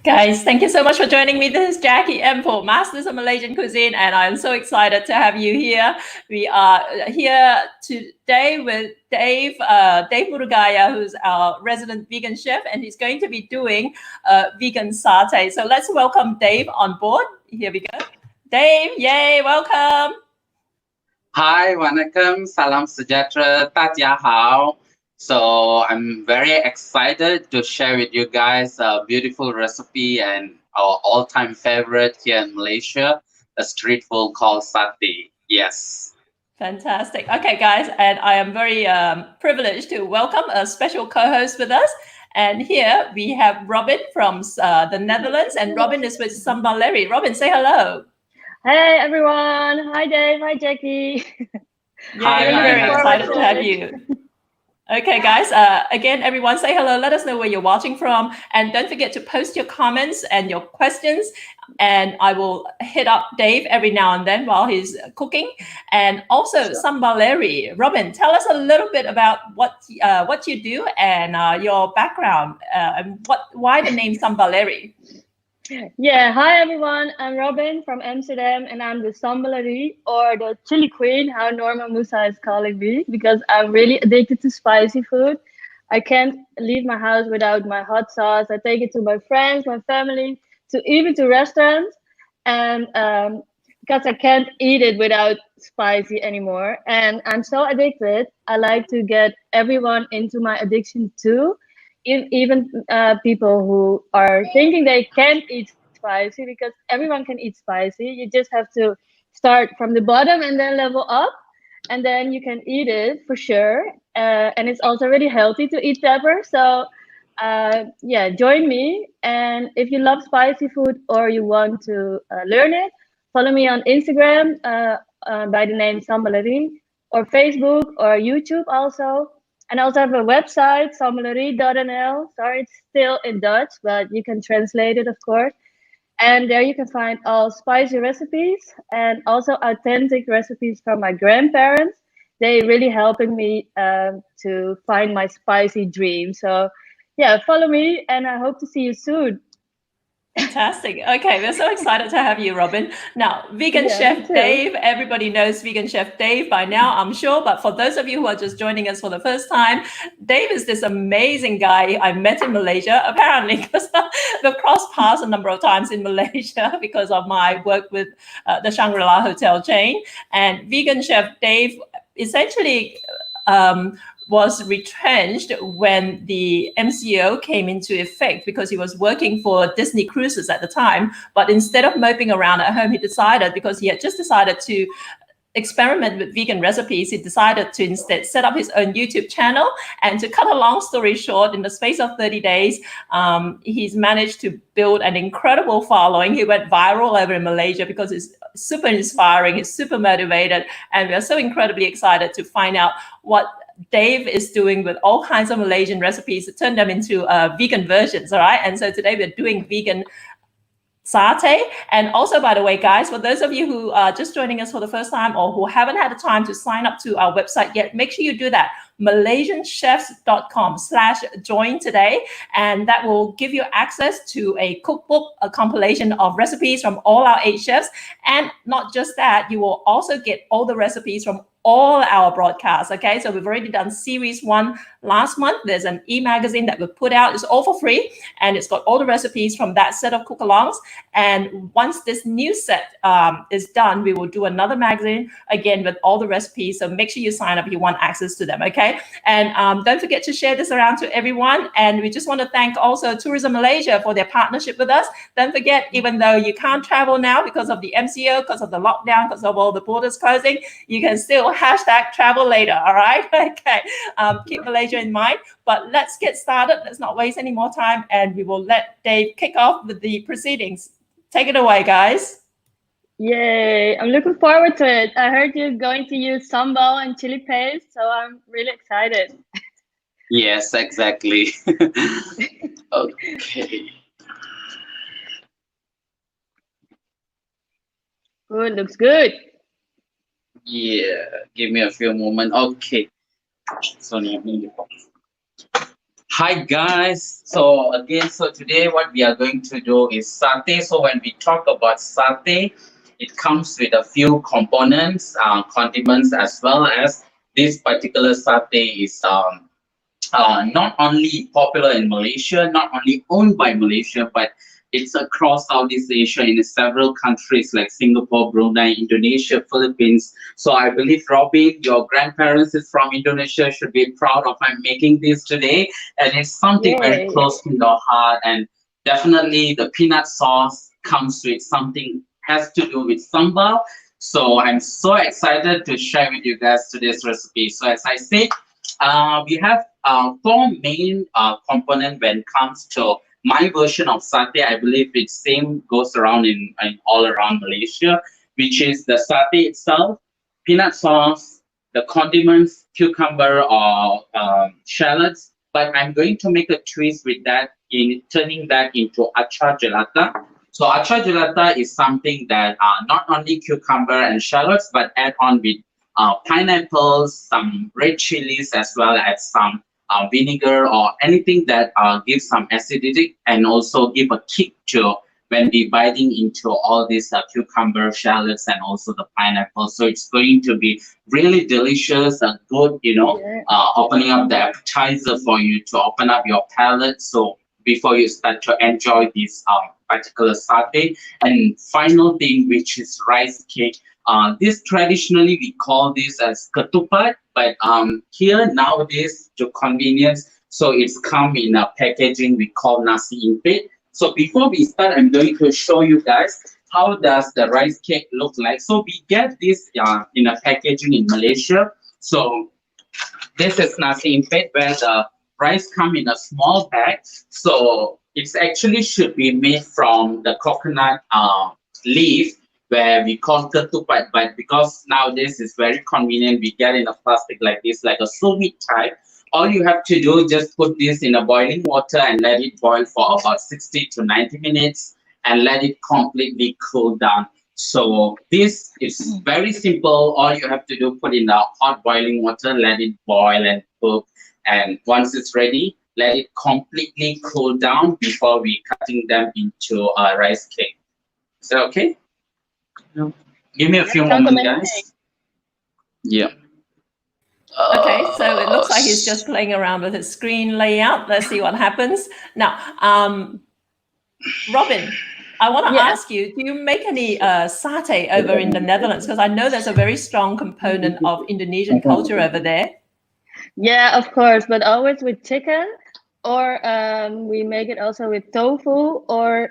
Guys, thank you so much for joining me. This is Jackie M for Masters of Malaysian Cuisine, and I'm so excited to have you here. We are here today with Dave Murugaya, who's our resident vegan chef, and he's going to be doing vegan satay. So let's welcome Dave on board. Here we go. Dave, yay, welcome. Hi, Wanakkam, Salam Sejahtera, Tatia Hao. So I'm very excited to share with you guys a beautiful recipe and our all-time favorite here in Malaysia, a street food called satay. Yes. Fantastic. Okay, guys, and I am very privileged to welcome a special co-host with us. And here we have Robin from the Netherlands, and Robin is with Sambaleri. Robin, say hello. Hey everyone! Hi Dave, hi Jackie. Yeah, we're very excited to have you. Okay, guys, again, everyone say hello. Let us know where you're watching from. And don't forget to post your comments and your questions. And I will hit up Dave every now and then while he's cooking. And also Sambaleri. Robin, tell us a little bit about what you do and your background and why the name Sambaleri. Yeah, hi everyone. I'm Robin from Amsterdam and I'm the Sambaleri or the chili queen, how Norma Musa is calling me, because I'm really addicted to spicy food. I can't leave my house without my hot sauce. I take it to my friends, my family, even to restaurants. And because I can't eat it without spicy anymore. And I'm so addicted, I like to get everyone into my addiction too. Even people who are thinking they can't eat spicy, because everyone can eat spicy. You just have to start from the bottom and then level up, and then you can eat it for sure. And it's also really healthy to eat pepper. So yeah, join me. And if you love spicy food or you want to learn it, follow me on Instagram by the name Sambaleri, or Facebook or YouTube also. And I also have a website, sambaleri.nl. Sorry, it's still in Dutch, but you can translate it, of course. And there you can find all spicy recipes and also authentic recipes from my grandparents. They really helping me to find my spicy dream. So yeah, follow me and I hope to see you soon. Fantastic. Okay, we're so excited to have you, Robin. Now, Vegan Chef Dave, everybody knows Vegan Chef Dave by now, I'm sure. But for those of you who are just joining us for the first time, Dave is this amazing guy I met in Malaysia, apparently, because we've crossed paths a number of times in Malaysia because of my work with the Shangri-La hotel chain. And Vegan Chef Dave essentially was retrenched when the MCO came into effect because he was working for Disney Cruises at the time. But instead of moping around at home, he decided, because he had just decided to experiment with vegan recipes, he decided to instead set up his own YouTube channel. And to cut a long story short, in the space of 30 days, he's managed to build an incredible following. He went viral over in Malaysia because it's super inspiring, he's super motivated, and we're so incredibly excited to find out what Dave is doing with all kinds of Malaysian recipes to turn them into vegan versions, all right? And so today we're doing vegan satay. And also, by the way, guys, for those of you who are just joining us for the first time or who haven't had the time to sign up to our website yet, make sure you do that. malaysianchefs.com/join today, and that will give you access to a cookbook, a compilation of recipes from all our 8 chefs. And not just that, you will also get all the recipes from all our broadcasts. Okay, so we've already done series 1 last month. There's an e-magazine that we've put out. It's all for free, and it's got all the recipes from that set of cook-alongs. And once this new set is done, we will do another magazine again with all the recipes. So make sure you sign up if you want access to them. Okay, and don't forget to share this around to everyone. And we just want to thank also Tourism Malaysia for their partnership with us. Don't forget, even though you can't travel now because of the MCO, because of the lockdown, because of all the borders closing, you can still #travel later. All right. Okay. Keep Malaysia in mind. But let's get started. Let's not waste any more time. And we will let Dave kick off with the proceedings. Take it away, guys. Yay. I'm looking forward to it. I heard you're going to use sambal and chili paste, so I'm really excited. Yes, exactly. Okay. Good. Looks good. Yeah, give me a few moments. Okay. So, Hi guys. So again, so today what we are going to do is satay. So when we talk about satay, it comes with a few components, condiments, as well as this particular satay is not only popular in Malaysia, not only owned by Malaysia, but it's across Southeast Asia in several countries like Singapore, Brunei, Indonesia, Philippines. So I believe, Robin, your grandparents is from Indonesia, should be proud of my making this today. And it's something very Yay. close to your heart. And definitely the peanut sauce comes with something, has to do with sambal. So I'm so excited to share with you guys today's recipe. So as I said, we have four main components when it comes to my version of satay. I believe it same goes around in all around Malaysia, which is the satay itself, peanut sauce, the condiments, cucumber or shallots. But I'm going to make a twist with that in turning that into achar gelata. So achar gelata is something that not only cucumber and shallots, but add on with pineapples, some red chilies, as well as some vinegar or anything that gives some acidity and also give a kick to when we biting into all these cucumber, shallots, and also the pineapple. So it's going to be really delicious and good, Yeah. opening up the appetizer for you to open up your palate. So before you start to enjoy this particular satay. And final thing, which is rice cake. This traditionally we call this as ketupat, but here nowadays to convenience, so it's come in a packaging we call nasi impit. So before we start, I'm going to show you guys how does the rice cake look like. So we get this in a packaging in Malaysia. So this is nasi impit where the rice come in a small bag. So it's actually should be made from the coconut leaf where we call ketupat, but because nowadays it's very convenient, we get in a plastic like this, like a sous-vide type. All you have to do just put this in a boiling water and let it boil for about 60 to 90 minutes and let it completely cool down. So this is very simple. All you have to do, put in the hot boiling water, let it boil and cook. And once it's ready, let it completely cool down before we cutting them into a rice cake. Is that okay? No. Give me a few Sounds moments, amazing. guys. Yeah. Okay, so it looks like he's just playing around with his screen layout. Let's see what happens. Now, Robin, I want to Yeah. ask you, do you make any satay over in the Netherlands? Because I know there's a very strong component of Indonesian culture over there. Yeah, of course, but always with chicken, or we make it also with tofu or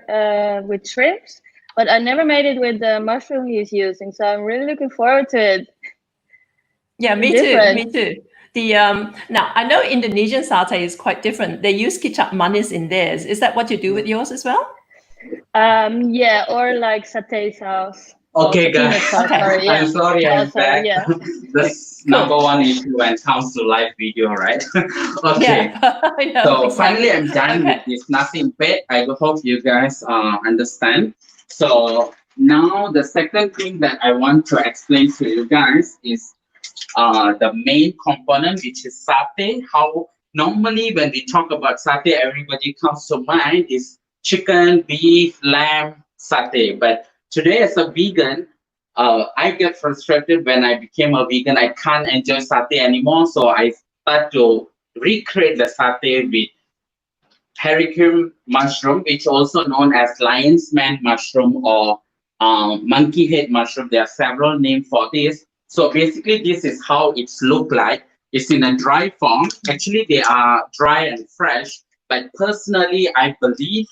with shrimps. But I never made it with the mushroom he's using, so I'm really looking forward to it. Yeah, me Different. too. Me too. The now I know Indonesian satay is quite different. They use kicap manis in theirs. Is that what you do with yours as well? Yeah, or like satay sauce. Okay, Peanut guys. sauce, Okay. sorry, yeah. I'm sorry, I'm Also, back. yeah. That's Cool. number one issue when it comes to live video, right? Okay. Yeah, I know, So exactly. finally, I'm done with this nasi impit. I hope you guys understand. So now the second thing that I want to explain to you guys is the main component, which is satay. How normally when we talk about satay, everybody comes to mind is chicken, beef, lamb, satay. But today, as a vegan, I get frustrated when I became a vegan. I can't enjoy satay anymore, so I start to recreate the satay with haricum mushroom, which also known as lion's man mushroom or monkey head mushroom. There are several names for this. So basically, this is how it's look like. It's in a dry form. Actually, they are dry and fresh. But personally, I believe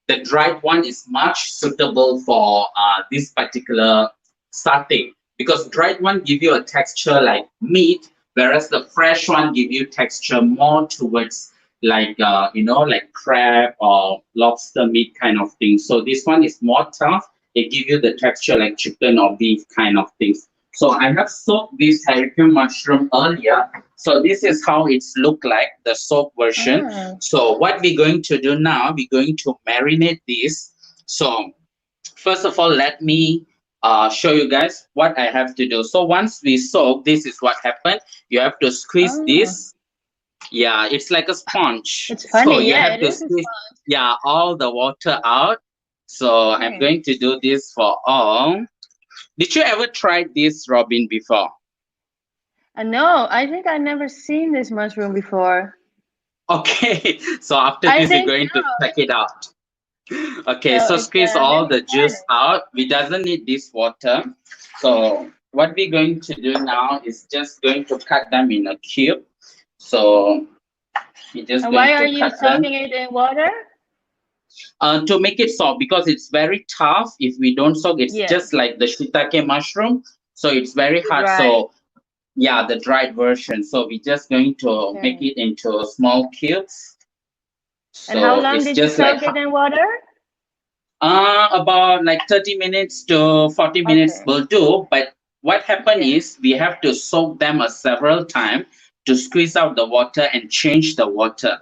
the dried one is much suitable for this particular satay because dried one give you a texture like meat, whereas the fresh one give you texture more towards like like crab or lobster meat kind of thing. So this one is more tough. It give you the texture like chicken or beef kind of things. So I have soaked this haricum mushroom earlier. So this is how it's look like, the soaked version. Ah. So what we're going to do now, we're going to marinate this. So first of all, let me show you guys what I have to do. So once we soak, this is what happened. You have to squeeze Ah. this Yeah, it's like a sponge. It's So funny. you Yeah, have it to is a squeeze, sponge. yeah, all the water out. So I'm going to do this for all. Did you ever try this, Robin, before? No, I think I never seen this mushroom before. Okay, so after I this, we're think going to check it out. Okay, so. so It's squeeze all really the juice exciting. out. We doesn't need this water. So what we're going to do now is just going to cut them in a cube. So we're just And going why are to you cut them soaking it in water? to make it soft because it's very tough. If we don't soak, it's Yeah, just like the shiitake mushroom. So it's very the hard. dry. So yeah, the dried version. So we're just going to make Okay. it into small cubes. And how So long it's did you just like soak it in water? about like 30 minutes to 40 minutes Okay. will do. But what happened Yeah. is we have to soak them several times to squeeze out the water and change the water.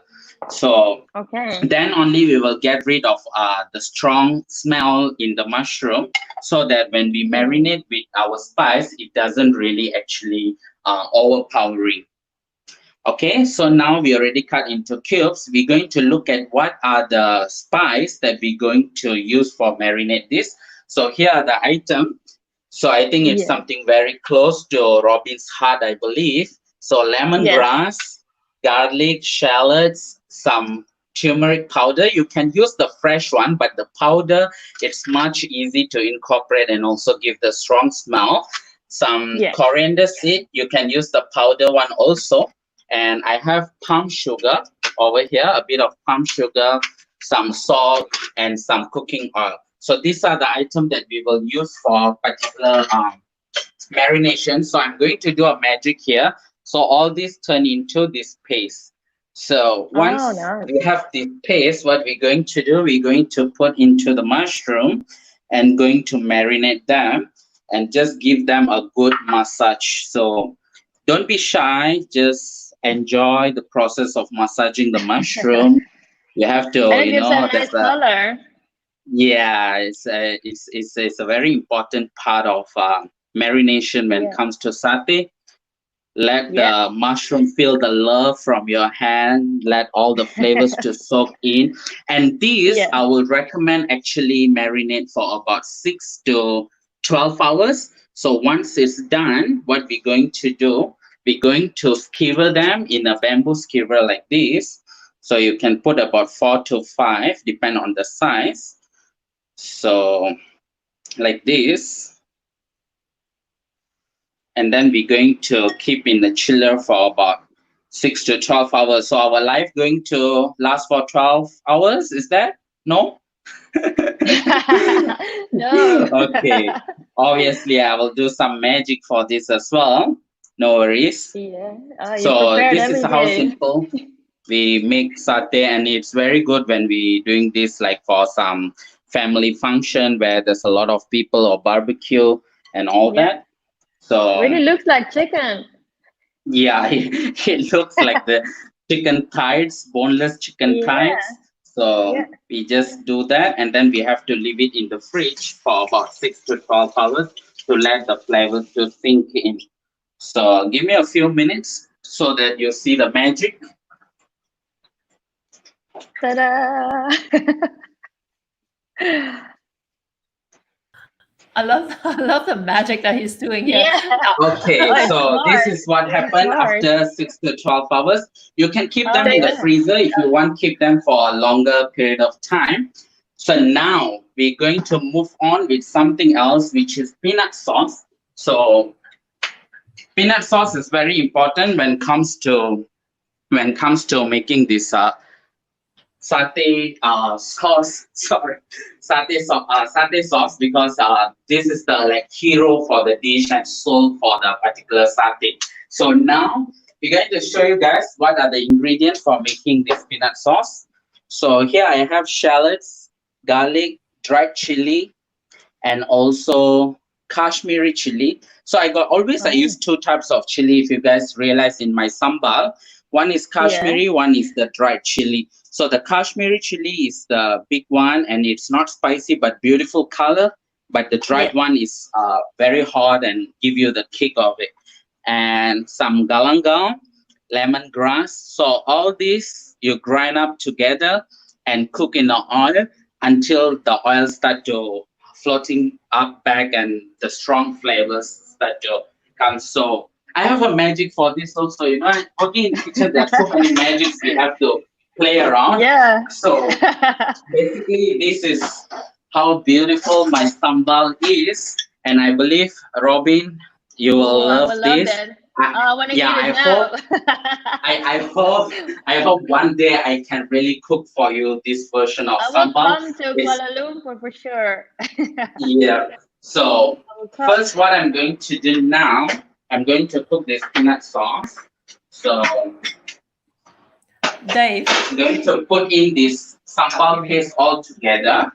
So Okay. then only we will get rid of the strong smell in the mushroom so that when we marinate with our spice, it doesn't really actually overpowering. Okay, so now we already cut into cubes. We're going to look at what are the spice that we're going to use for marinate this. So here are the item. So I think it's Yeah. something very close to Robin's heart, I believe. So Yes. lemongrass, garlic, shallots, some turmeric powder. You can use the fresh one, but the powder, it's much easy to incorporate and also give the strong smell. Some Yeah. coriander seed, you can use the powder one also. And I have palm sugar over here, a bit of palm sugar, some salt, and some cooking oil. So these are the items that we will use for particular marination. So I'm going to do a magic here. So all this turn into this paste. So Oh, once nice. we have this paste, what we're going to do, we're going to put into the mushroom and going to marinate them and just give them a good massage. So don't be shy, just enjoy the process of massaging the mushroom. You have And to, it gives a nice there's a color. yeah, it's a very important part of marination when it Yeah. comes to satay. Let Yeah. the mushroom feel the love from your hand. Let all the flavors to soak in. And these Yeah. I will recommend actually marinate for about 6 to 12 hours. So once it's done, what we're going to do, we're going to skewer them in a bamboo skewer like this. So you can put about 4 to 5, depend on the size. So like this, and then we're going to keep in the chiller for about 6 to 12 hours. So our life going to last for 12 hours, is that? No? No. Okay. Obviously, I will do some magic for this as well. No worries. Yeah. You So prepared this is how everything. simple we make satay, and it's very good when we doing this like for some family function where there's a lot of people or barbecue and all Yeah. that. So Really looks like chicken. yeah, it looks like the chicken thighs, boneless chicken Yeah. thighs. So Yeah. we just do that, and then we have to leave it in the fridge for about 6 to 12 hours to let the flavors to sink in. So give me a few minutes so that you see the magic. Ta-da! I love I love the magic that he's doing here. Yeah. Okay, Oh, it's so this smart. is what Really happened smart. after 6 to 12 hours. You can keep Oh, them in the yeah. freezer if you want, keep them for a longer period of time. So now we're going to move on with something else, which is peanut sauce. So peanut sauce is very important when it comes to making this satay sauce. Sorry, satay sauce because this is the like hero for the dish and soul for the particular satay. So now we're going to show you guys what are the ingredients for making this peanut sauce. So here I have shallots, garlic, dried chili, and also Kashmiri chili. So I use Oh, two types of chili. If you guys realize in my sambal, one is yeah. Kashmiri, one is the dried chili. So the Kashmiri chili is the big one, and it's not spicy but beautiful color. But the Yeah. dried one is very hot and give you the kick of it. And some galangal, lemongrass. So all this you grind up together and cook in the oil until the oil start to floating up back and the strong flavors start to come. So I have a magic for this also. You know, working in the kitchen, there's so many magics we have to play around. Yeah. So basically, this is how beautiful my sambal is, and I believe Robin, you will love I will this. love that. I want to eat Yeah, it now. I hope one day I can really cook for you this version of I will sambal. come to Kuala Lumpur for sure. Yeah. So first, what I'm going to do now, I'm going to cook this peanut sauce. So Dave, I'm going to put in this sambal paste all together.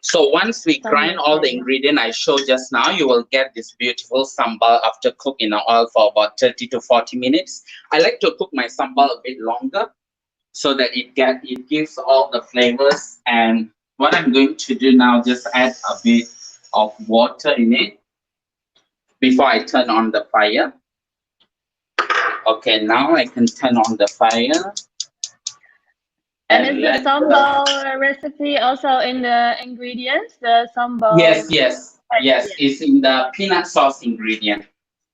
So once we grind all the ingredients I showed just now, you will get this beautiful sambal after cooking in the oil for about 30 to 40 minutes. I like to cook my sambal a bit longer so that it gives all the flavors. And what I'm going to do now, just add a bit of water in it before I turn on the fire. Okay, now I can turn on the fire. And is the sambal recipe also in the ingredients? The sambal. Yes. It's in the peanut sauce ingredient.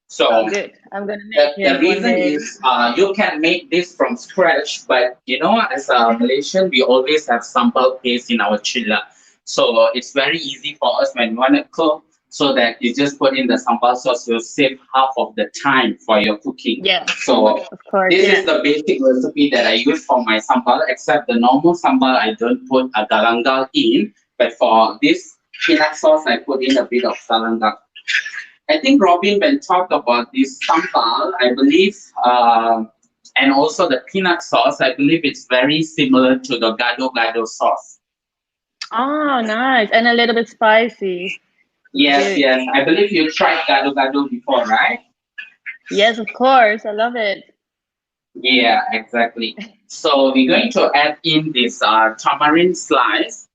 So good. I'm gonna make it. The reason is you can make this from scratch, but you know, as a Malaysian, we always have sambal paste in our chiller. So it's very easy for us when we want to cook, so that you just put in the sambal sauce, you'll save half of the time for your cooking. Yeah. So of course, this is the basic recipe that I use for my sambal, except the normal sambal, I don't put a galangal in, but for this peanut sauce, I put in a bit of galangal. I think Robin, when talk about this sambal, I believe, and also the peanut sauce, I believe it's very similar to the gado-gado sauce. Oh, nice. And a little bit spicy. Yes. I believe you tried gado-gado before, right? Yes, of course. I love it. Yeah, exactly. So we're going to add in this tamarind slice.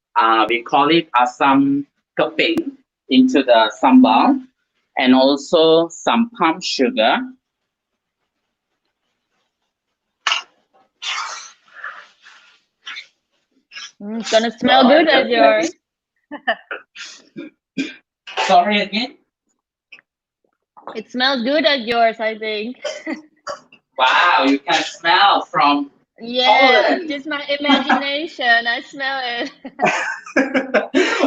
We call it asam keping into the sambal. And also some palm sugar. It's gonna smell good at yours. Sorry again? It smells good at yours, I think. Wow, you can smell from Poland. Just my imagination. I smell it.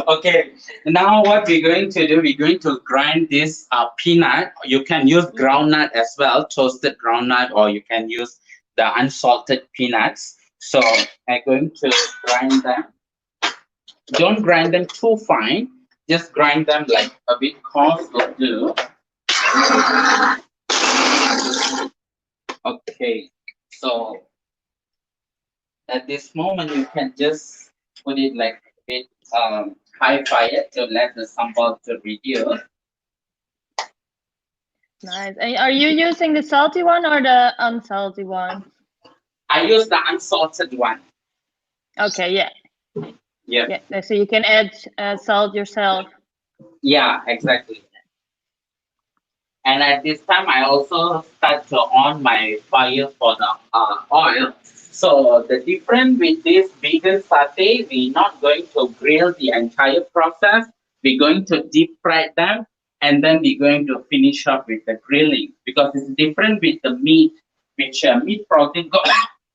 Okay, now what we're going to do, we're going to grind this peanut. You can use groundnut as well, toasted groundnut, or you can use the unsalted peanuts. So I'm going to grind them. Don't grind them too fine. Just grind them like a bit coarse will do. Okay, so at this moment you can just put it like a bit high fire to let the sambal to reduce. Nice. And are you using the salty one or the unsalty one? I use the unsalted one. Okay, yeah. Yeah. So you can add salt yourself. Yeah, exactly. And at this time, I also start to on my fire for the oil. So the difference with this vegan satay, we're not going to grill the entire process. We're going to deep fry them, and then we're going to finish up with the grilling, because it's different with the meat, which meat protein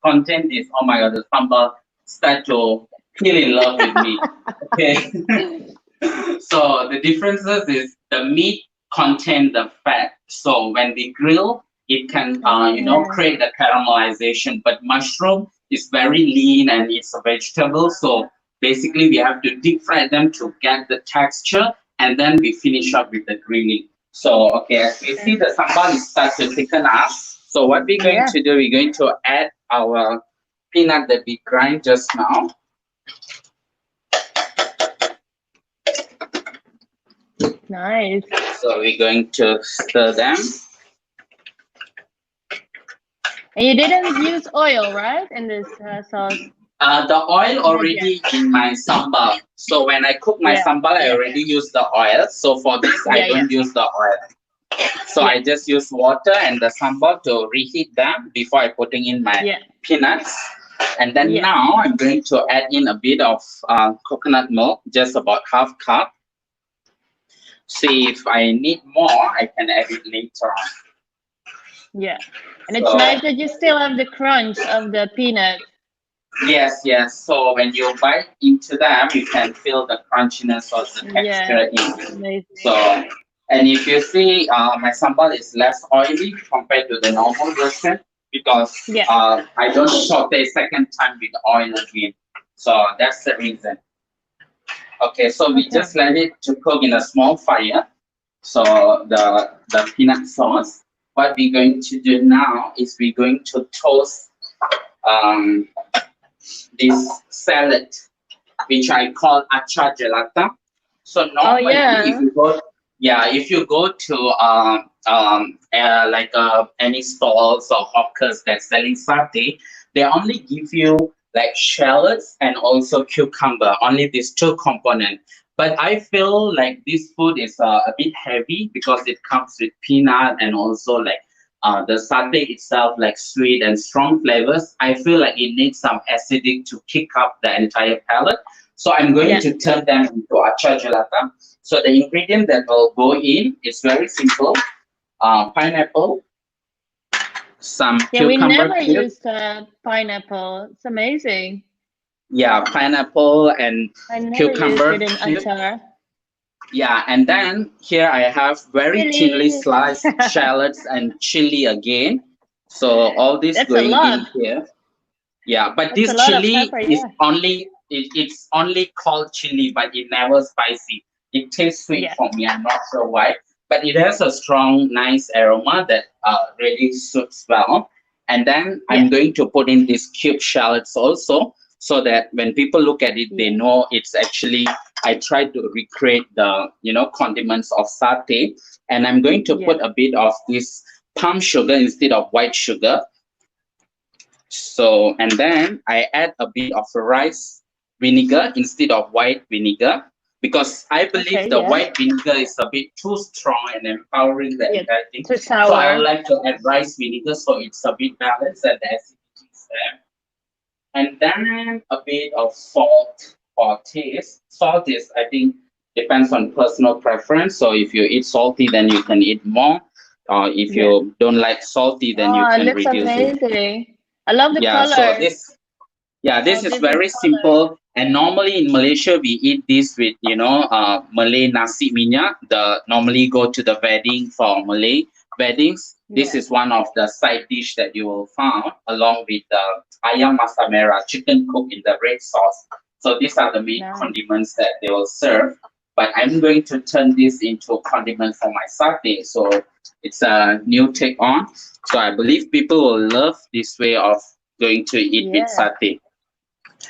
content is, oh my god, the sambal start to feel in love with me. Okay. So the differences is the meat contain the fat. So when we grill, it can create the caramelization. But mushroom is very lean and it's a vegetable. So basically we have to deep fry them to get the texture, and then we finish up with the grilling. So okay, as we see, the sambal is start to thicken up. So what we're going to do, we're going to add our peanut that we grind just now. Nice. So we're going to stir them. And you didn't use oil, right, in this sauce? The oil already in my sambal. So when I cook my sambal, I already use the oil. So for this, I don't use the oil. So I just use water and the sambal to reheat them before I putting in my peanuts. And then now I'm going to add in a bit of coconut milk, just about half cup. See if I need more, I can add it later on. Yeah, and it's nice that you still have the crunch of the peanut. Yes, yes. So when you bite into them, you can feel the crunchiness of the texture. Amazing. So, and if you see, my sambal is less oily compared to the normal version because I don't saute second time with oil again. So that's the reason. Okay, so we just let it to cook in a small fire. So the peanut sauce. What we're going to do now is we're going to toast this salad, which I call acar gelata. So normally, if you go to any stalls or hawkers that's selling satay, they only give you like shallots and also cucumber, only these two components. But I feel like this food is a bit heavy because it comes with peanut and also like the satay itself, like sweet and strong flavors. I feel like it needs some acidic to kick up the entire palate. So I'm going to turn them into acar gelata. So the ingredient that will go in is very simple: pineapple, some cucumber. We never used pineapple. It's amazing. Yeah, pineapple and cucumber. Used it in achar. Yeah, and then here I have very thinly sliced shallots and chili again. So all this going in here. Yeah, but this chili is only it's only called chili, but it never spicy. It tastes sweet for me. I'm not sure why, but it has a strong, nice aroma that really suits well. And then I'm going to put in these cube shallots also, so that when people look at it, they know it's actually, I tried to recreate the, condiments of satay. And I'm going to put a bit of this palm sugar instead of white sugar. So, and then I add a bit of rice vinegar instead of white vinegar, because I believe the white vinegar is a bit too strong and empowering the entire thing. So I would like to add rice vinegar so it's a bit balanced and the acidity is there. And then a bit of salt for taste. Salt is, I think, depends on personal preference. So if you eat salty, then you can eat more. If you don't like salty, then you can reduce amazing. I love the color. So this is very simple. And normally in Malaysia, we eat this with, Malay nasi minyak. Normally go to the wedding for Malay weddings. This is one of the side dish that you will find along with the ayam masak merah, chicken cooked in the red sauce. So these are the main condiments that they will serve. But I'm going to turn this into a condiment for my satay. So it's a new take on. So I believe people will love this way of going to eat with satay.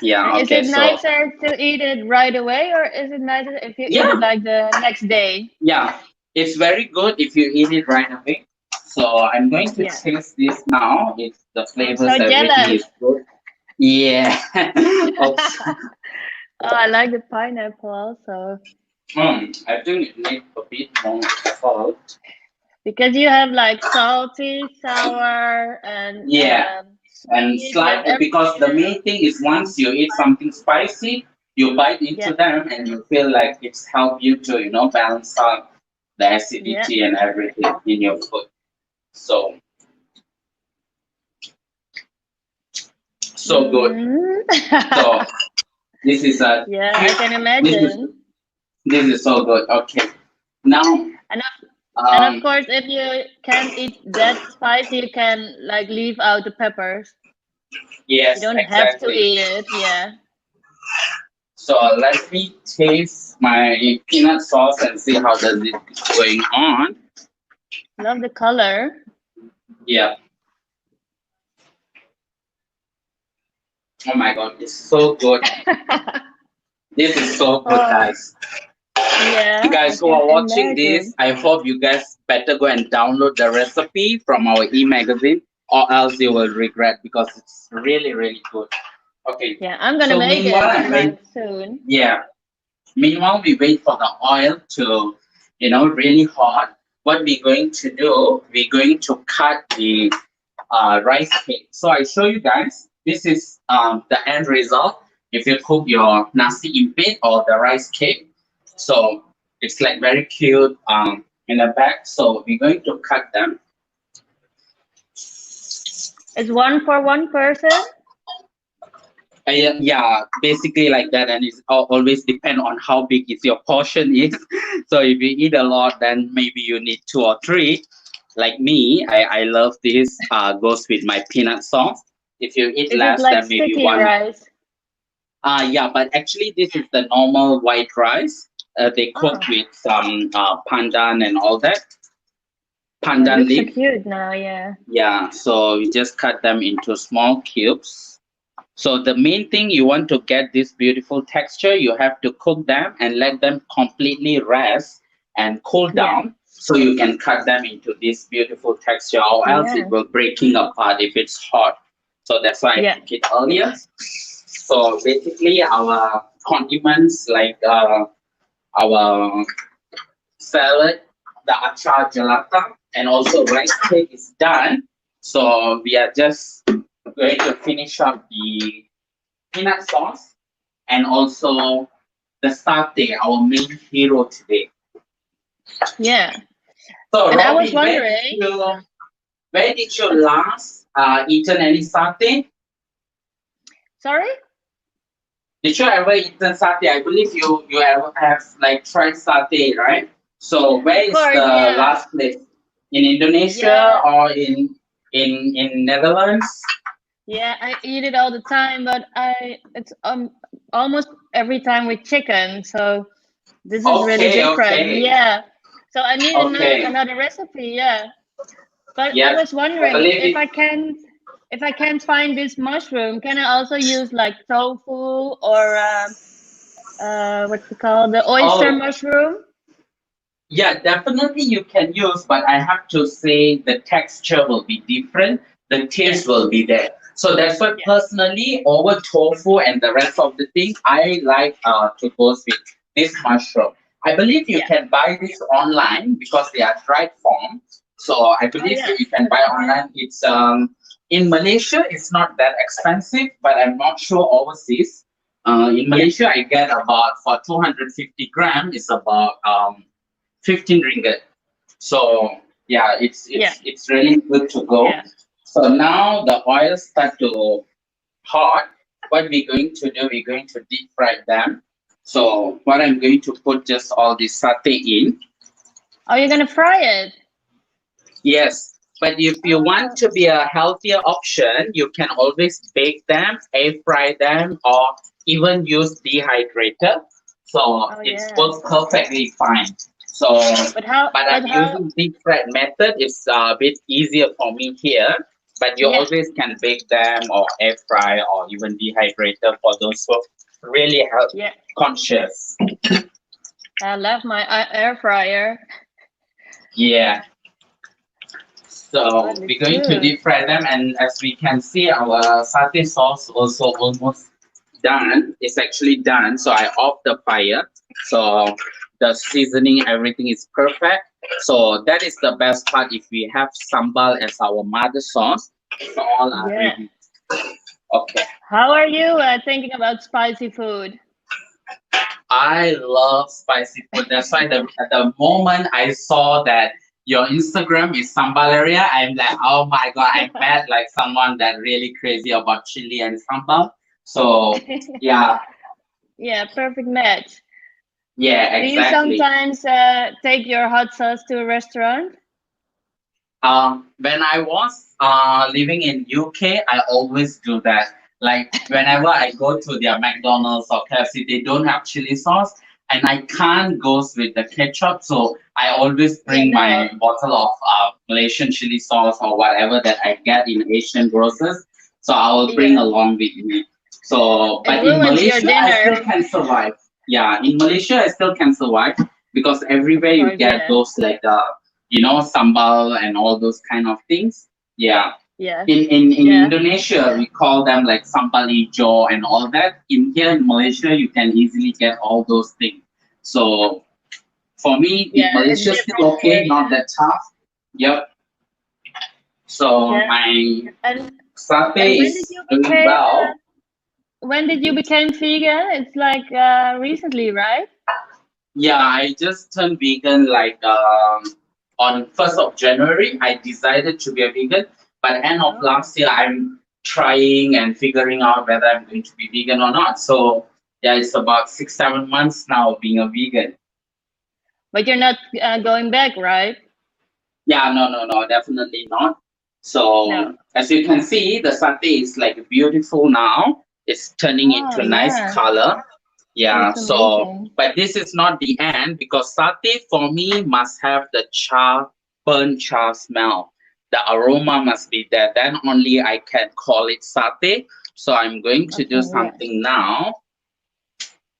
Yeah. Is it nicer to eat it right away, or is it nicer if you eat it like the next day? Yeah, it's very good if you eat it right away. So I'm going to taste this now. If the flavors everything is good. Yeah. I like the pineapple also. I think it needs a bit more salt. Because you have like salty, sour, and and slightly, because the main thing is once you eat something spicy, you bite into them and you feel like it's helped you to balance out the acidity and everything in your food. So good. So this is a I can imagine. This is so good. Okay, now. And of course, if you can't eat that spicy, you can like leave out the peppers. Yes, you don't have to eat it. Yeah. So let me taste my peanut sauce and see how does it going on. Love the color. Yeah. Oh my God, it's so good. This is so good, guys. Yeah, you guys who are watching this, I hope you guys better go and download the recipe from our e-magazine, or else you will regret, because it's really, really good. Okay. Yeah, I'm gonna make it soon. Yeah. Meanwhile, we wait for the oil to, really hot. what we're going to do, we're going to cut the rice cake. So I show you guys, this is the end result if you cook your nasi impit or the rice cake. So it's like very cute in the back. So we're going to cut them. It's one for one person? Yeah, basically like that, and it's always depend on how big is your portion is. So if you eat a lot, then maybe you need 2 or 3. Like me, I love this. Goes with my peanut sauce. If you eat Is less, it like then maybe sticky 1. rice? Yeah, but actually this is the normal white rice. They cook Oh. with some pandan and all that. It Pandan looks so leaf. cute now, yeah. Yeah, so you just cut them into small cubes. So the main thing, you want to get this beautiful texture, you have to cook them and let them completely rest and cool down, so you can cut them into this beautiful texture, or else Yeah. it will breaking apart if it's hot. So that's why I cook it earlier. So basically our condiments, like our salad, the achar gelata, and also rice cake is done. So we are just going to finish up the peanut sauce and also the satay, our main hero today. Yeah. So And I was Robin, wondering, where did you last eaten any satay? sorry? Did you ever eaten satay? I believe you ever have like tried satay, right? So where is course, the yeah. last place? In Indonesia Yeah. or in Netherlands? Yeah, I eat it all the time, but it's almost every time with chicken. So this is really different. Okay. Yeah. So I need Okay. another recipe. Yeah. But I Yes. was wondering Believe if it. I can't find this mushroom, can I also use like tofu or what's it called, the oyster Oh, mushroom? yeah, definitely you can use, but I have to say the texture will be different, the taste will be there. So that's why personally, over tofu and the rest of the things, I like to go with this mushroom. I believe you can buy this online because they are dried form. So I believe you can buy online. It's in Malaysia, it's not that expensive, but I'm not sure overseas. In Malaysia, I get about for 250 grams, it's about 15 ringgit. So yeah, it's really good to go. Yeah. So now the oil start to hot. What we're going to do, we're going to deep fry them. So what I'm going to put just all this satay in. Oh, you're gonna fry it? Yes, but if you want to be a healthier option, you can always bake them, air fry them, or even use dehydrator. So it works perfectly fine. So, but I'm using deep fried method. It's a bit easier for me here. But you always can bake them or air fry or even dehydrator for those who are really health conscious. I love my air fryer. Yeah. So we're going to deep fry them, and as we can see, our satay sauce also almost done. It's actually done. So I off the fire. So the seasoning, everything is perfect. So that is the best part. If we have sambal as our mother sauce, it's all are ready. Okay. How are you thinking about spicy food? I love spicy food. That's why the moment I saw that your Instagram is sambal area, I'm like, oh my god, I met like someone that really crazy about chili and sambal. So yeah. Yeah, perfect match. Yeah, exactly. Do you sometimes take your hot sauce to a restaurant? When I was living in UK, I always do that. Like whenever I go to their McDonald's or KFC, they don't have chili sauce, and I can't go with the ketchup. So I always bring my bottle of Malaysian chili sauce or whatever that I get in Asian grocers. So I will bring along with me. So, but in Malaysia, I still can survive. Yeah, in Malaysia, I still can survive because everywhere you get those like sambal and all those kind of things. Yeah. Yeah. In Indonesia, we call them like sambal hijau and all that. In here in Malaysia, you can easily get all those things. So For me, Yeah, it's malicious still different okay, here. not that tough. Yep. So Yeah. my And satay when did is you doing became well. when did you became vegan? It's like recently, right? Yeah, I just turned vegan like on 1st of January. I decided to be a vegan, but end of Oh. last year, I'm trying and figuring out whether I'm going to be vegan or not. So yeah, it's about 6, 7 months now being a vegan. But you're not going back, right? Yeah, no, definitely not. No. So as you can see, the satay is like beautiful now. It's turning Oh into nice yeah, color. Yeah, looks so amazing. but this is not the end because satay for me must have the burnt char smell. The aroma must be there. Then only I can call it satay. So I'm going to do Okay, yeah, something now.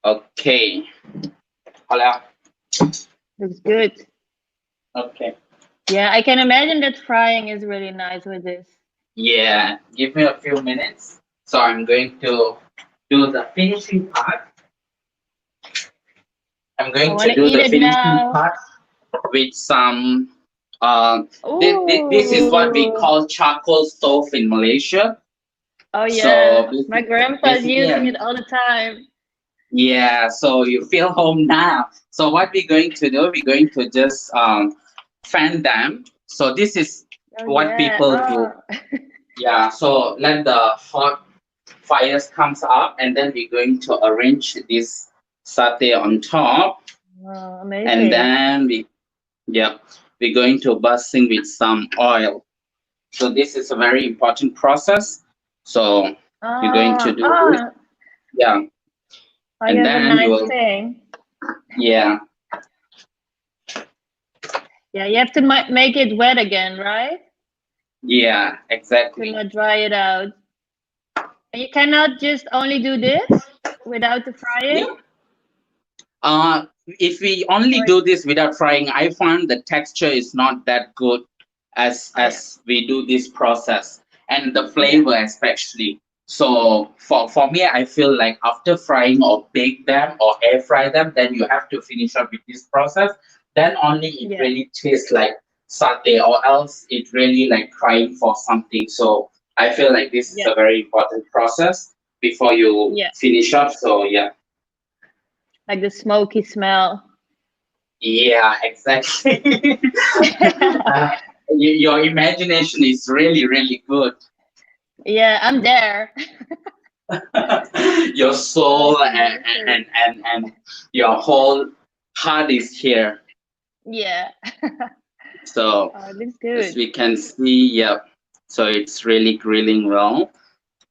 Okay. Hello. looks good. Okay. Yeah, I can imagine that frying is really nice with this. Yeah, give me a few minutes. So I'm going to do the finishing part. I'm I going want to to do eat the it finishing now. part with some. This is what we Ooh. call charcoal stove in Malaysia. Oh So yeah, my grandpa's basically, using it all the time. yeah. So you feel home now. So what we're going to do? We're going to just fan them. So this is Oh what yeah. people do. Oh. Yeah. So let the hot fires comes up, and then we're going to arrange this satay on top, Oh, and amazing. then we're going to bussing with some oil. So this is a very important process. So you're going to Oh, do this, oh, yeah, oh, you and have a then you nice will, thing. yeah, Yeah, you have to make it wet again, right? yeah, To exactly. not dry it out. And you cannot just only do this without the Yeah. frying? If we only Or do this without frying, I find the texture is not that good oh yeah. as we do this process, and the Yeah. flavor especially. So for me, I feel like after frying or bake them or air fry them, then you have to finish up with this process. Then only it Yeah. really tastes like satay, or else it really like crying for something. So I feel like this is Yeah. a very important process before you Yeah. finish up. So yeah. Like the smoky smell. Yeah, exactly. Uh, your imagination is really, really good. Yeah, I'm there. Your Oh, soul it's and your whole heart is here. yeah. So Oh, it looks as good. we can see, yeah. So it's really grilling well.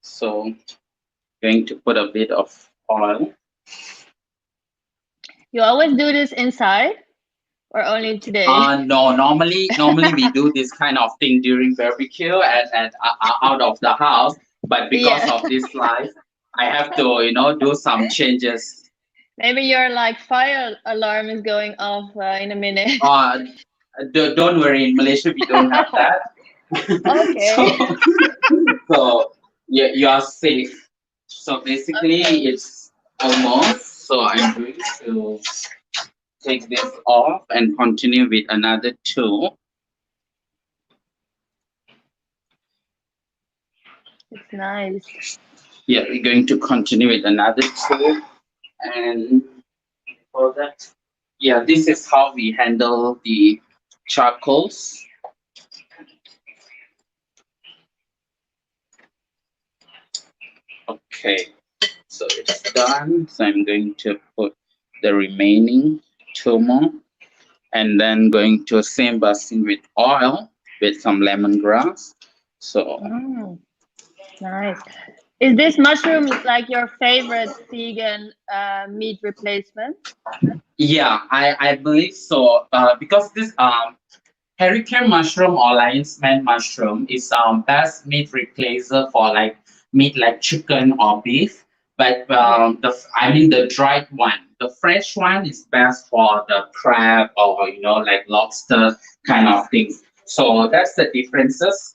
So going to put a bit of oil. You always do this inside or only today? No, normally we do this kind of thing during barbecue and out of the house. But because Yeah. of this life, I have to do some changes. Maybe your like fire alarm is going off in a minute. Uh, don't worry, in Malaysia we don't have that. Okay. so so you are safe. So basically, Okay. it's almost. So I'm going to take this off and continue with another two. It's nice. Yeah, we're going to continue with another two. And for that, yeah, this is how we handle the charcoals. Okay, so it's done. So I'm going to put the remaining two more, and then going to same basin with oil with some lemongrass. So Mm, nice. Is this mushroom like your favorite vegan meat replacement? yeah, I believe so. Because this hurricane mushroom or lion's mane mushroom is best meat replacer for like meat like chicken or beef. But Yeah. I mean the dried one. The fresh one is best for the crab or like lobster kind of things. So that's the differences.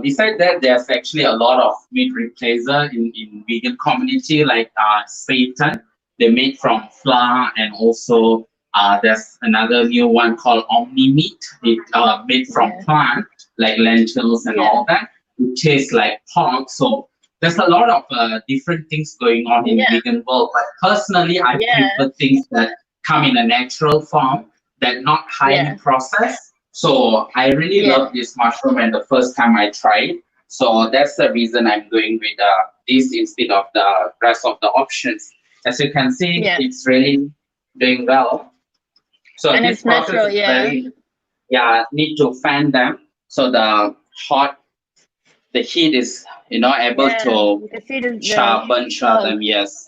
Besides that, there's actually a lot of meat replacer in vegan community like seitan. They made from flour and also There's another new one called Omni Meat. It made from plant, like lentils and all that. It tastes like pork. So there's a lot of different things going on in vegan world. But personally, I prefer things that come in a natural form, that not highly processed. So I really love this mushroom, and the first time I tried. So that's the reason I'm going with this instead of the rest of the options. As you can see, it's really doing well. So and this it's process natural, is very, need to fan them so the heat is, able to you can see the sharpen them. Yes.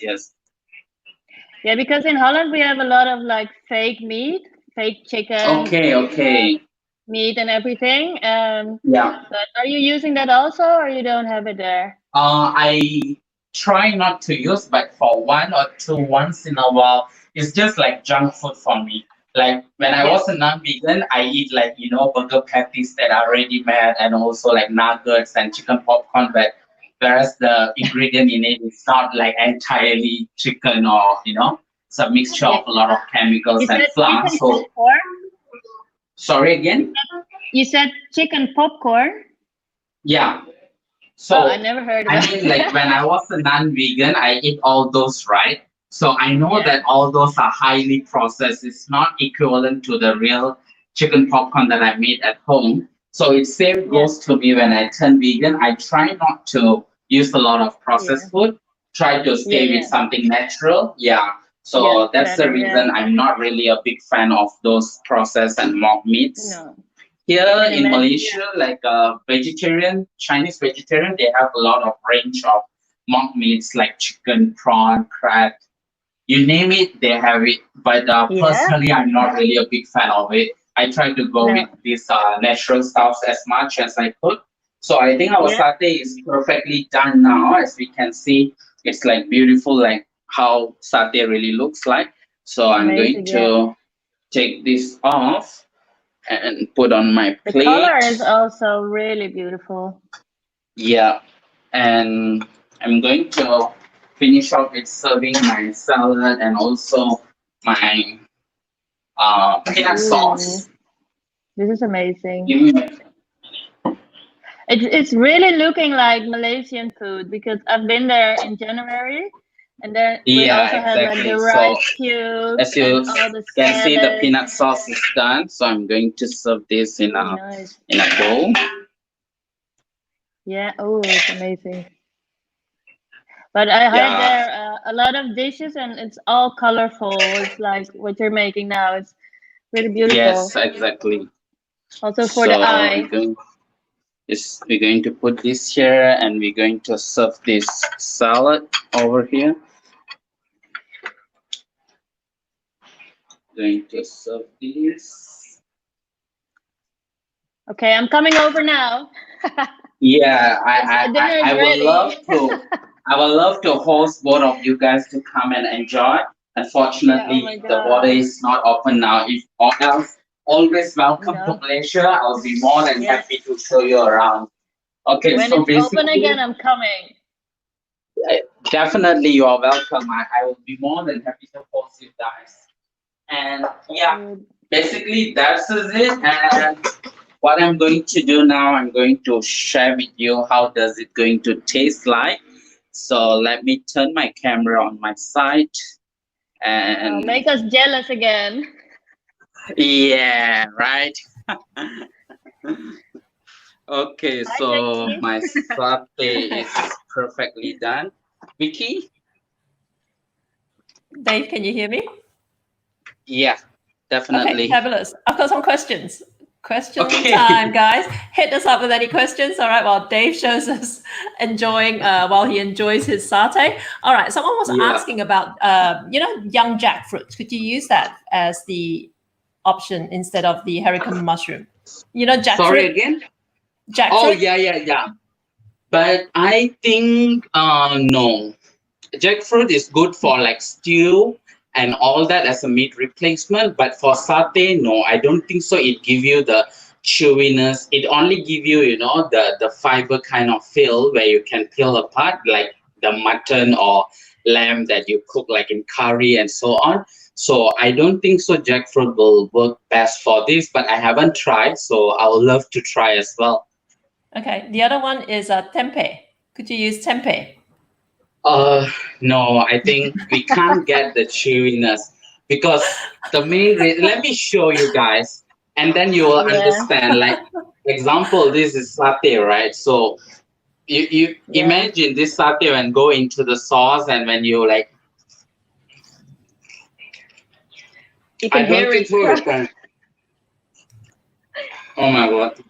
Yeah, because in Holland we have a lot of like fake meat, fake chicken. Okay. Meat and everything. Yeah. But are you using that also, or you don't have it there? I try not to use, but for one or two once in a while, it's just like junk food for me. Like when I was a non-vegan, I eat like burger patties that are ready made, and also like nuggets and chicken popcorn. But whereas the ingredient in it is not like entirely chicken, or it's a mixture of a lot of chemicals and flour. So sorry again. You said chicken popcorn. Yeah. So I never heard of I mean, like when I was a non-vegan, I eat all those, right? So I know that all those are highly processed. It's not equivalent to the real chicken popcorn that I made at home. So it same goes to me when I turn vegan. I try not to use a lot of processed food. Try to stay with something natural. Yeah. So that's the reason I'm not really a big fan of those processed and mock meats. No. Here in Malaysia, like vegetarian, Chinese vegetarian, they have a lot of range of mock meats like chicken, prawn, crab, you name it, they have it. But personally, I'm not really a big fan of it. I try to go with these natural stuffs as much as I could. So I think our satay is perfectly done now. As we can see, it's like beautiful, like how satay really looks like. So I'm going to take this off and put on my plate. The color is also really beautiful. Yeah, and I'm going to finish off with serving my salad and also my peanut sauce. This is amazing. It's really looking like Malaysian food, because I've been there in January. And then we also have like the rice cubes. As you can see, the peanut sauce is done. So I'm going to serve this in a bowl. Yeah. Oh, it's amazing. But I heard there are a lot of dishes, and it's all colorful. It's like what you're making now. It's really beautiful. Yes, exactly. Also for the eye. We're going to put this here, and we're going to serve this salad over here. Going to serve this. Okay, I'm coming over now. Yeah, I would love to. I would love to host both of you guys to come and enjoy. Unfortunately, the border is not open now. If or else, always welcome to Malaysia. I'll be more than happy to show you around. Okay, when so it's open again, I'm coming. Definitely, you are welcome. I will be more than happy to host you guys. And yeah, basically that's it. And what I'm going to do now, I'm going to share with you how does it going to taste like. So let me turn my camera on my side and make us jealous again. Yeah, right. Okay, so my satay is perfectly done. Vicky? Dave, can you hear me? Yeah, definitely. Okay, fabulous. I've got some questions. Question time, guys. Hit us up with any questions. All right, while Dave shows us enjoying, while he enjoys his satay. All right, someone was asking about, young jackfruit. Could you use that as the option instead of the haricum mushroom? Jackfruit. Sorry again? Jackfruit. Oh, yeah. But I think, no. Jackfruit is good for like stew and all that as a meat replacement, but for satay, no, I don't think so. It give you the chewiness. It only give you, the fiber kind of feel where you can peel apart, like the mutton or lamb that you cook like in curry and so on. So I don't think so jackfruit will work best for this, but I haven't tried, so I would love to try as well. Okay, the other one is tempeh. Could you use tempeh? No, I think we can't get the chewiness because the main reason, let me show you guys, and then you will understand. Like, example, this is satay, right? So you imagine this satay and go into the sauce, and when you like, you can I don't hear think it. so. You can. Oh my god.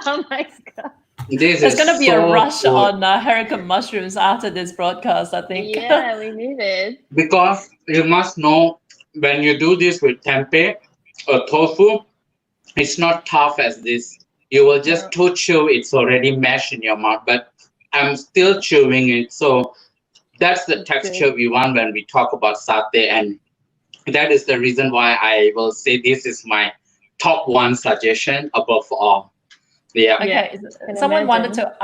Oh my god. There's going to be a rush good. on haricum mushrooms after this broadcast, I think. Yeah, we need it. Because you must know when you do this with tempeh or tofu, it's not tough as this. You will just to chew, it's already mashed in your mouth, but I'm still chewing it. So that's the texture we want when we talk about satay, and that is the reason why I will say this is my top one suggestion above all. Yeah. Okay. Someone wanted to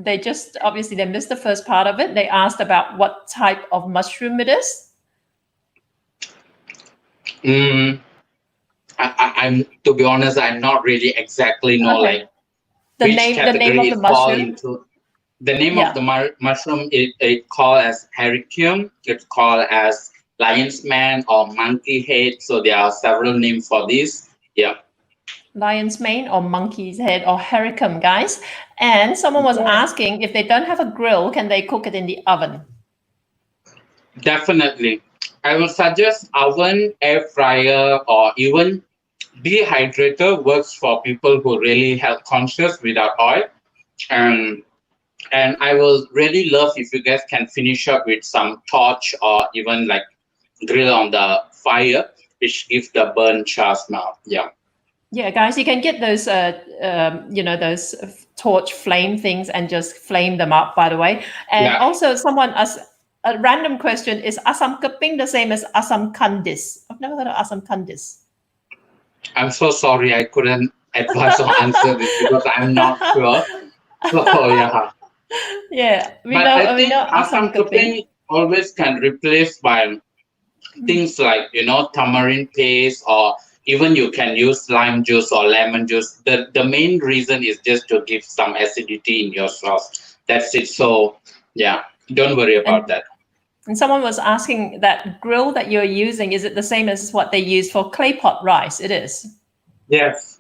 they just obviously they missed the first part of it. They asked about what type of mushroom it is. I'm to be honest, I'm not really exactly know like the which name category of the it fall mushroom. into. The name of the mushroom it called as hericium. It's called as lion's mane or monkey head. So there are several names for this. Yeah. Lion's mane or monkey's head or hericum, guys. And someone was asking if they don't have a grill, can they cook it in the oven? Definitely. I will suggest oven, air fryer, or even dehydrator works for people who really health conscious without oil. And I will really love if you guys can finish up with some torch or even like grill on the fire, which gives the burn char smell. Yeah. Yeah, guys, you can get those, those torch flame things and just flame them up, by the way. And also someone asked a random question, is asam keping the same as asam kandis? I've never heard of asam kandis. I'm so sorry I couldn't advise or answer this because I'm not sure. So yeah. Yeah, we know asam keping always can replace by things like tamarind paste, or even you can use lime juice or lemon juice. The main reason is just to give some acidity in your sauce. That's it. So yeah, don't worry about that. And someone was asking that grill that you're using, is it the same as what they use for clay pot rice? It is. Yes.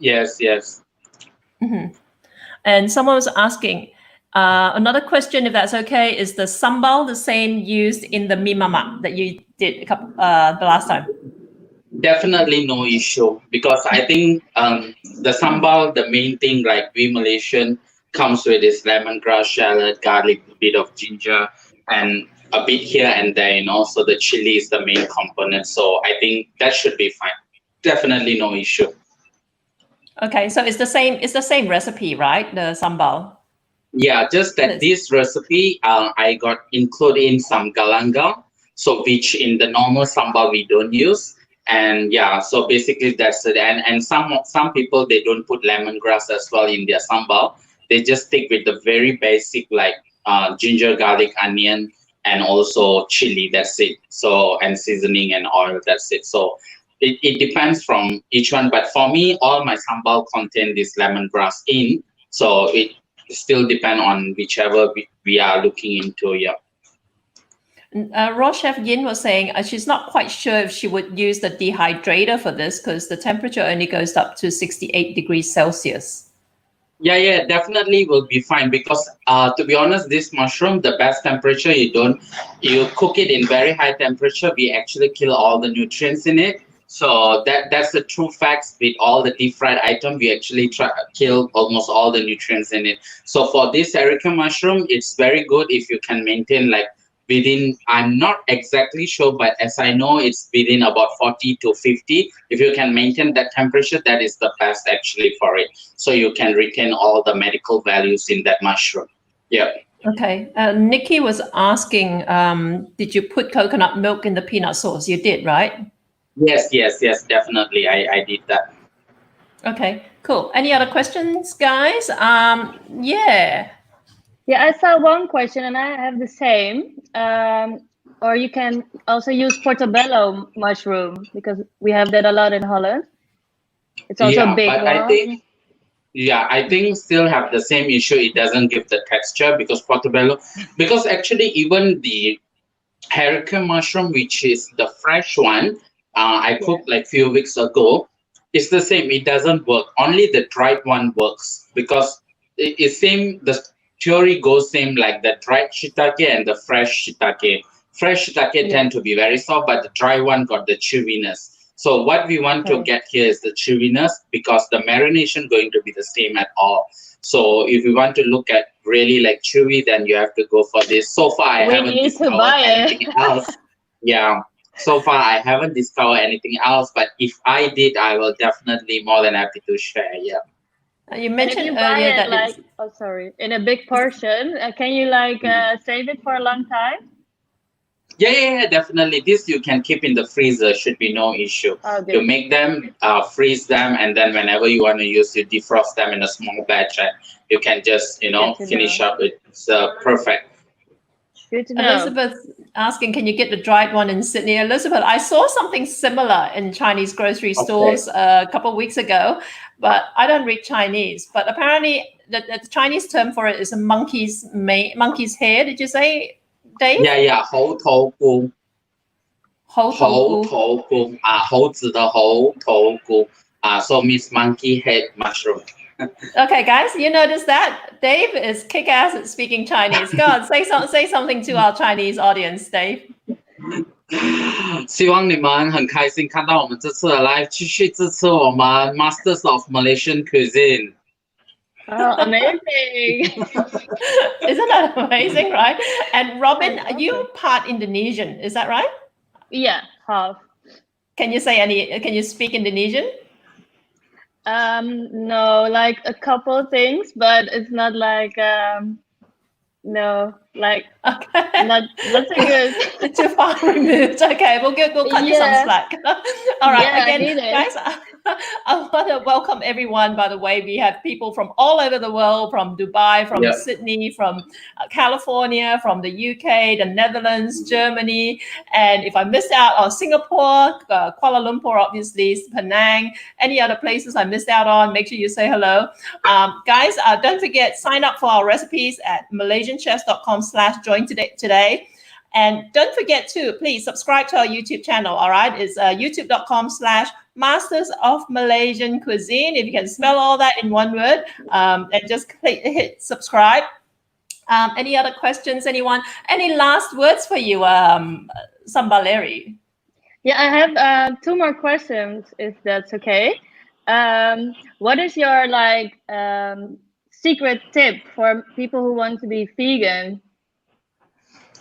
And someone was asking, another question, if that's okay, is the sambal the same used in the mee mamak that you did the last time? Definitely no issue, because I think the sambal, the main thing like we Malaysian comes with is lemongrass, shallot, garlic, a bit of ginger, and a bit here and there, so the chili is the main component. So I think that should be fine. Definitely no issue. Okay, so it's the same recipe, right? The sambal. Yeah, just that this recipe I got included in some galangal, so which in the normal sambal we don't use. And yeah, so basically that's it. And some people, they don't put lemongrass as well in their sambal. They just stick with the very basic like ginger, garlic, onion, and also chili. That's it. So, and seasoning and oil. That's it. So it depends from each one. But for me, all my sambal contain this lemongrass in. So it still depend on whichever we are looking into. Yeah. Raw Chef Yin was saying she's not quite sure if she would use the dehydrator for this because the temperature only goes up to 68 degrees Celsius. Yeah, definitely will be fine, because to be honest, this mushroom, the best temperature, you cook it in very high temperature, we actually kill all the nutrients in it. So that's the true facts. With all the deep fried item, we actually kill almost all the nutrients in it. So for this hericium mushroom, it's very good if you can maintain like within, I'm not exactly sure, but as I know, it's within about 40 to 50. If you can maintain that temperature, that is the best actually for it. So you can retain all the medical values in that mushroom. Yeah. Okay. Nikki was asking, did you put coconut milk in the peanut sauce? You did, right? Yes, definitely. I did that. Okay, cool. Any other questions, guys? Yeah, I saw one question and I have the same. or you can also use portobello mushroom because we have that a lot in Holland. It's also a Yeah, big but I one. think yeah, I think still have the same issue. It doesn't give the texture because portobello, because actually even the haricum mushroom, which is the fresh one, I Yeah. cooked like few weeks ago. It's the same. It doesn't work. Only the dried one works because it's same. The theory goes same like the dried shiitake and the fresh shiitake. Fresh shiitake Yeah. tend to be very soft, but the dry one got the chewiness. So what we want to Okay. get here is the chewiness because the marination going to be the same at all. So if you want to look at really like chewy, then you have to go for this. So far, I We haven't need to discovered buy anything it. else. Yeah. So far, I haven't discovered anything else. But if I did, I will definitely more than happy to share. Yeah. You And if mentioned you buy earlier it that like, it's oh sorry, in a big portion, can you like Mhm. save it for a long time? Yeah, definitely. This you can keep in the freezer. Should be no issue. Oh, You good. make them, freeze them, and then whenever you want to use, you defrost them in a small batch, and you can just Good to finish know. up. It's perfect. Good to know. Elizabeth asking, can you get the dried one in Sydney? Elizabeth, I saw something similar in Chinese grocery Okay. stores a couple of weeks ago, but I don't read Chinese. But apparently, the Chinese term for it is a monkey's hair. Did you say, Dave? Yeah. 猴头菇 Hou tou gu. 猴头菇啊，猴子的猴头菇 so means monkey head mushroom. Okay, guys, you notice that Dave is kick-ass at speaking Chinese. Go on, say something to our Chinese audience, Dave. 希望你们很开心看到我们这次的 live，继续支持我们 Masters of Malaysian Cuisine。Oh, amazing. Isn't that amazing, right? And Robin, Fantastic. you part Indonesian, is that right? Yeah, half. Can you speak Indonesian? No, like a couple things, but it's not like no, like Okay. not so good. It's too far removed. Okay, we'll cut you some Yeah. slack. All right, Yeah, I again, need it. guys, I want to welcome everyone. By the way, we have people from all over the world, from Dubai, from Yep. Sydney, from California, from the UK, the Netherlands, Germany, and if I missed out on Singapore, Kuala Lumpur, obviously, Penang, any other places I missed out on, make sure you say hello. Guys, don't forget, sign up for our recipes at malaysianchefs.com/join today. And don't forget to please subscribe to our YouTube channel. All right, it's youtube.com/Masters of Malaysian Cuisine. If you can spell all that in one word, and just hit subscribe. Any other questions? Anyone? Any last words for you, Sambaleri? Yeah, I have two more questions, if that's okay. What is your like secret tip for people who want to be vegan?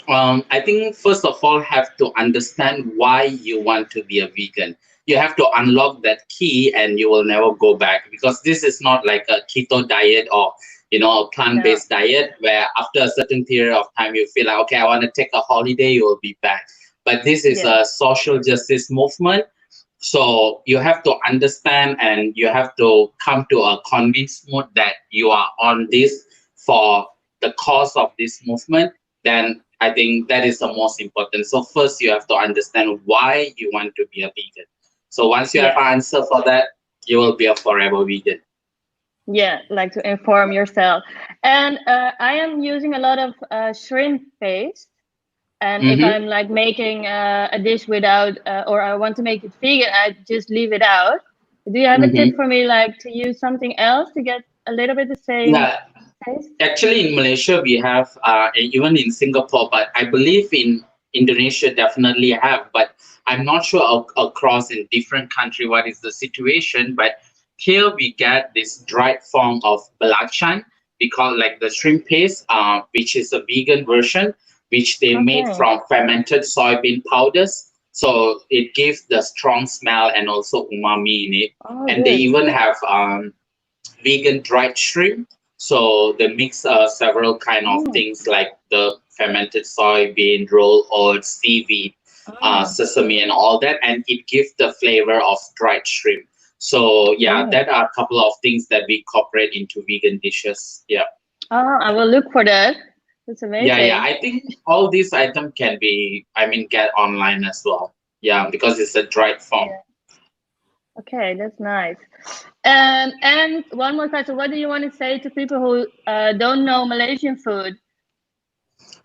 I think first of all have to understand why you want to be a vegan. You have to unlock that key and you will never go back, because this is not like a keto diet or a plant-based diet where after a certain period of time you feel like, okay, I want to take a holiday, you will be back. But this is Yeah. a social justice movement. So you have to understand and you have to come to a convinced mood that you are on this for the cause of this movement. Then I think that is the most important. So first you have to understand why you want to be a vegan. So once you have an answer for that, you will be a forever vegan. Yeah, like to inform yourself. And I am using a lot of shrimp paste. And if I'm like making a dish without, or I want to make it vegan, I just leave it out. Do you have a tip for me, like to use something else to get a little bit the same taste? Actually, in Malaysia we have, even in Singapore, but I believe in Indonesia definitely have. But I'm not sure across in different country what is the situation. But here we get this dried form of belacan. We call like the shrimp paste, which is a vegan version, which they made from fermented soybean powders. So it gives the strong smell and also umami in it. And they even have vegan dried shrimp. So they mix several kind of things like the fermented soybean, roll oats, seaweed, sesame, and all that, and it gives the flavor of dried shrimp. So that are a couple of things that we incorporate into vegan dishes. Yeah. Oh, I will look for that. That's amazing. Yeah. I think all these items can be, get online as well. Yeah, because it's a dried form. Yeah. Okay, that's nice. And one more question: what do you want to say to people who don't know Malaysian food?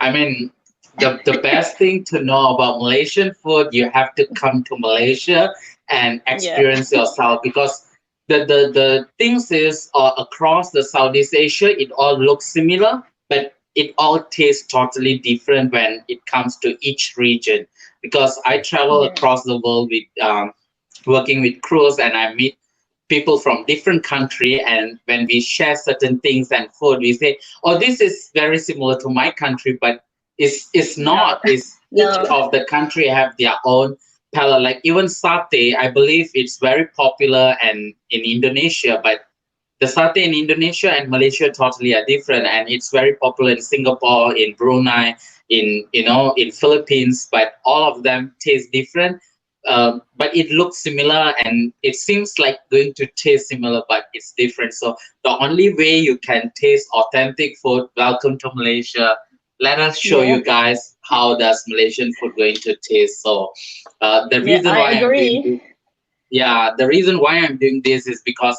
I mean, the best thing to know about Malaysian food, you have to come to Malaysia and experience yourself, because the things is across the Southeast Asia, it all looks similar, but it all tastes totally different when it comes to each region. Because I travel across the world with working with crews, and I meet people from different country, and when we share certain things and food, we say, oh, this is very similar to my country, but it's not. It's each of the country have their own palate. Like even satay, I believe it's very popular and in Indonesia, but the satay in Indonesia and Malaysia totally are different, and it's very popular in Singapore, in Brunei, in Philippines, but all of them taste different. But it looks similar, and it seems like going to taste similar, but it's different. So the only way you can taste authentic food, welcome to Malaysia. Let us show you guys how does Malaysian food going to taste. So the reason why I'm doing this, the reason why I'm doing this is because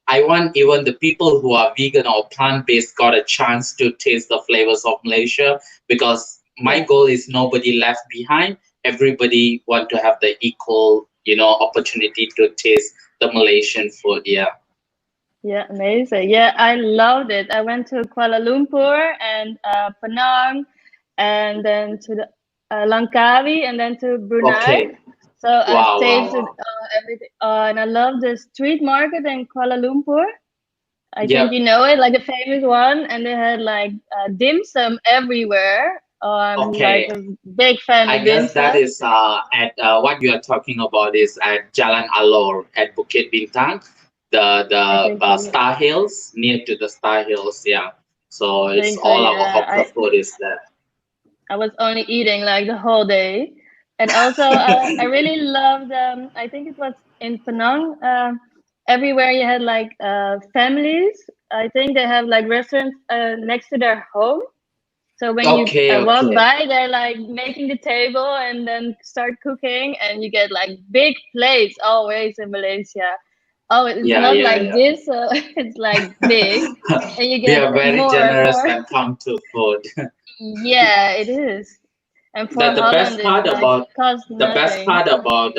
I want even the people who are vegan or plant-based got a chance to taste the flavors of Malaysia, because my goal is nobody left behind. Everybody want to have the equal, opportunity to taste the Malaysian food. Yeah, amazing. Yeah, I loved it. I went to Kuala Lumpur and Penang, and then to the Langkawi, and then to Brunei. Okay. So I tasted everything, and I love the street market in Kuala Lumpur. I think you know it, like a famous one, and they had like dim sum everywhere. I'm like a big fan I of guess dim that sum. is at what you are talking about is at Jalan Alor at Bukit Bintang, the Star Hills, near to the Star Hills. Yeah, so it's all our hawker food is there. I was only eating like the whole day, and also I really loved. I think it was in Penang. Everywhere you had like families. I think they have like restaurants next to their home. So when you walk by, they're like making the table and then start cooking, and you get like big plates always in Malaysia. Oh, it's not like this. So it's like big, and you get we are very more generous and more. when it comes to food. Yeah, it is. And for the Holland, best part it's about like cost the best nothing. part about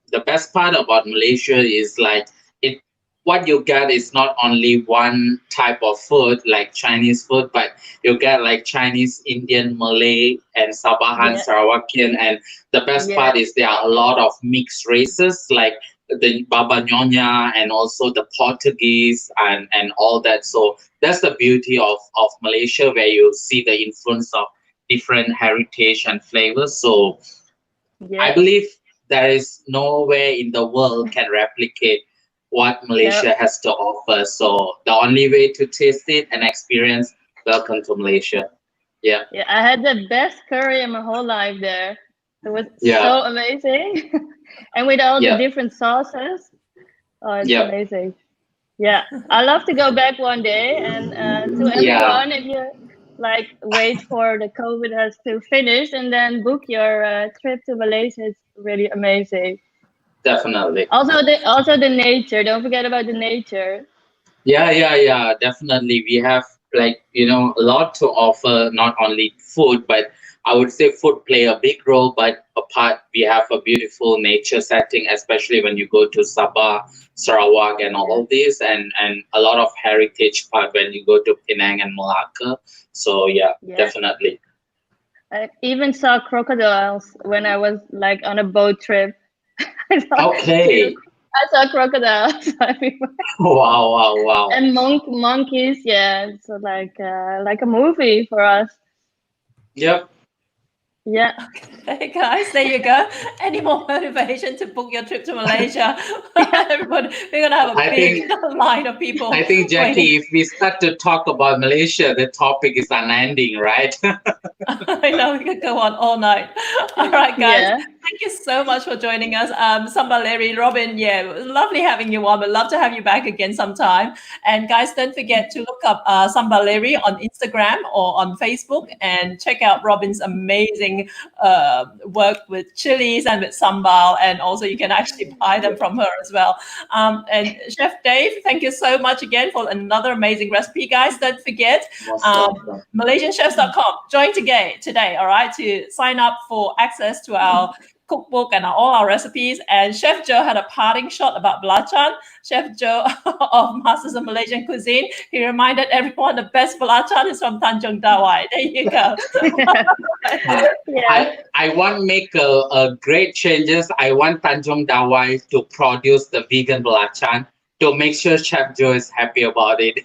the best part about Malaysia is like it. What you get is not only one type of food like Chinese food, but you get like Chinese, Indian, Malay, and Sabahan, Sarawakian. And the best part is there are a lot of mixed races like the Baba Nyonya and also the Portuguese and all that. So that's the beauty of Malaysia, where you see the influence of different heritage and flavors. So I believe there is nowhere in the world can replicate what Malaysia has to offer. So the only way to taste it and experience, welcome to Malaysia. Yeah. Yeah, I had the best curry in my whole life there. It was so amazing. And with all the different sauces. Oh, it's amazing. Yeah, I love to go back one day. And to everyone, if you like wait for the COVID has to finish and then book your trip to Malaysia, it's really amazing. Definitely. Also the nature. Don't forget about the nature. Yeah. Definitely. We have like, a lot to offer, not only food, but I would say food play a big role, but apart, we have a beautiful nature setting, especially when you go to Sabah, Sarawak, and all of this, and a lot of heritage part when you go to Penang and Malacca. So definitely. I even saw crocodiles when I was like on a boat trip. I saw crocodiles everywhere. Wow. And monkeys, so like a movie for us. Yep. Yeah. Okay, guys, there you go. Any more motivation to book your trip to Malaysia? Everybody, we're gonna have a big line of people. I think, Jackie, if we start to talk about Malaysia, the topic is unending, right? I know we could go on all night. All right, guys. Thank you so much for joining us. Sambaleri, Robin, yeah, lovely having you on. We'd love to have you back again sometime. And guys, don't forget to look up Sambaleri on Instagram or on Facebook and check out Robin's amazing work with chilies and with sambal. And also you can actually buy them from her as well. And Chef Dave, thank you so much again for another amazing recipe. Guys, don't forget MalaysianChefs.com. Join today, all right, to sign up for access to our cookbook and all our recipes. And Chef Joe had a parting shot about belacan. Chef Joe of Masters of Malaysian Cuisine, he reminded everyone the best belacan is from Tanjung Dawai. There you go. I want to make a great changes. I want Tanjung Dawai to produce the vegan belacan to make sure Chef Joe is happy about it.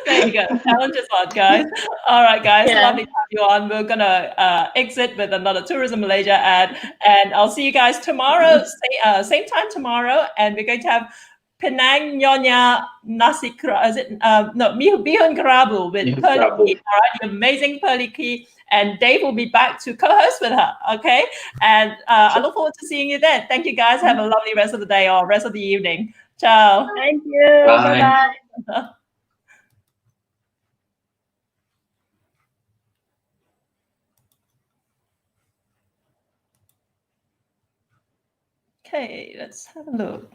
There you go. Challenge is on, guys. All right, guys. Lovely to have you on. We're gonna exit with another Tourism Malaysia ad, and I'll see you guys tomorrow, same time tomorrow, and we're going to have Penang Nyonya Nasi Bihun Kerabu with Pearly Key. All right, the amazing Pearly Key, and Dave will be back to co-host with her. Okay, and I look forward to seeing you then. Thank you, guys. Have a lovely rest of the day or rest of the evening. Ciao. Thank you. Bye bye. Okay, let's have a look.